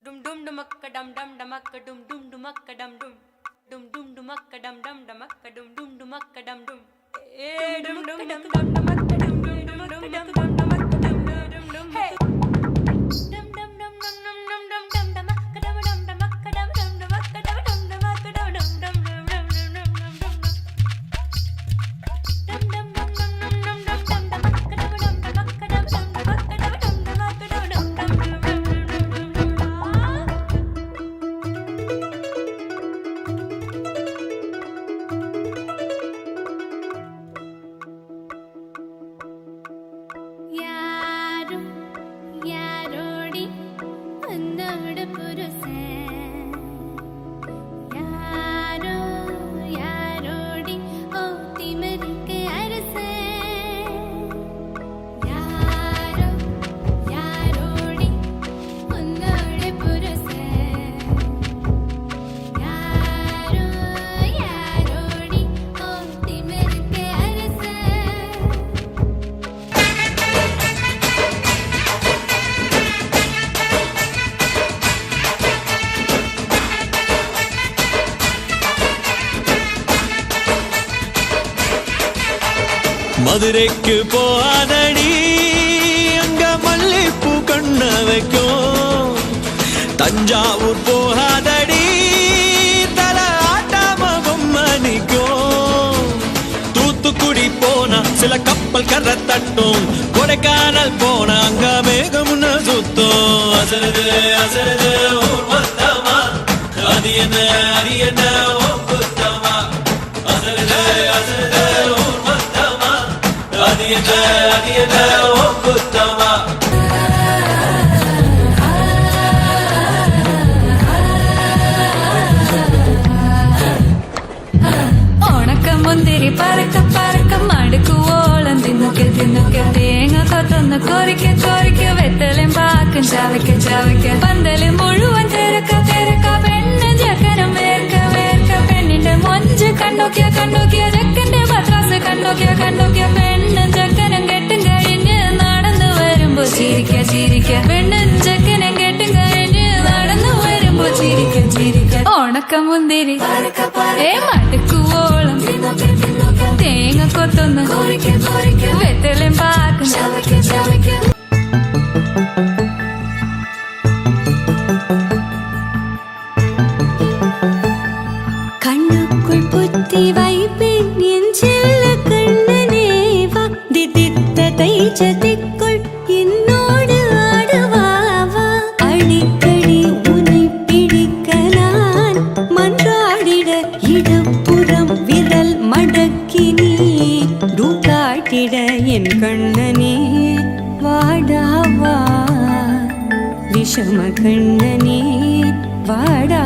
Dum dum dumakka dum dum dumakka dum dum dumakka dum dum dum dum dumakka dum dum dumakka dum dum dumakka dum dum dum dum dum dum dumakka dum dum dumakka dum dum dumakka dum dum dum hey dum dum dum dum dum dum dum dum dumakka dum dum dumakka dum dum dumakka dum dum dumakka dum dum dum dum dum dum மதுரைக்கு போகாதடி அங்க மல்லிப்பூ கண்ண வைக்கும் தஞ்சாவூர் போகாதடி தல ஆட்டாம பொம்மணிக்கும் தூத்துக்குடி போனா சில கப்பல் கரை தட்டும் கொடைக்கானல் போனா அங்க மேகமுன்ன சுத்தும் அசருது அசருது ஊர் மொத்தமா அது என்ன அது என்ன குத்தமா அசருது அசருது ஊர் மொத்தமா அது என்ன குத்தமா முந்திரி பறக்க பறக்க மடுக்கு ஓളം தின்னுக்கு தின்னுக்கு തേങ്ങ കൊത്തൊന്ന് കൊറിക്ക കൊറിക്ക വെത്തലും പാക്കും ചവയ്ക്ക ചവയ്ക്ക പന്തലും മുഴുവൻ തിരക്ക തിരക്ക പെണ്ണ് ചക്കനും വേർക്ക വേർക്ക പെണ്ണിന്റെ മൊഞ്ച് കണ്ടോക്കിയ കണ്ടോക്കിയ ചക്കന്റെ പത്രാസ് കണ്ടോക്കിയ കണ്ടോക്കിയ പെണ്ണും ചക്കനും കെട്ടും കഴിഞ്ഞ് നടന്നു വരുമ്പോ ചിരിക്ക ചിരിക്ക പെണ്ണും ചക്കനും കെട്ടും കഴിഞ്ഞ് നടന്നു വരുമ്പോ ചിരിക്ക ചിരിക്ക ഉണക്കമുന്തിരി മടുക്കുവോളം തേങ്ങ കൊത്തൊന്ന് വെത്തലും പാക്കും கண்ணுக்குள் புத்தி வைப்பேன் என் செல்ல கண்ணனேவா திதித்ததை சதிக்குள் என்னோடு ஆடுவாவா அடிக்கடி உன்னை பிடிக்க நான் மன்றாடிட இடப்புறம் விரல் மடக்கி நீ காட்டிட என் கண்ணனே வாடாவா விஷம கண்ணனே வாடா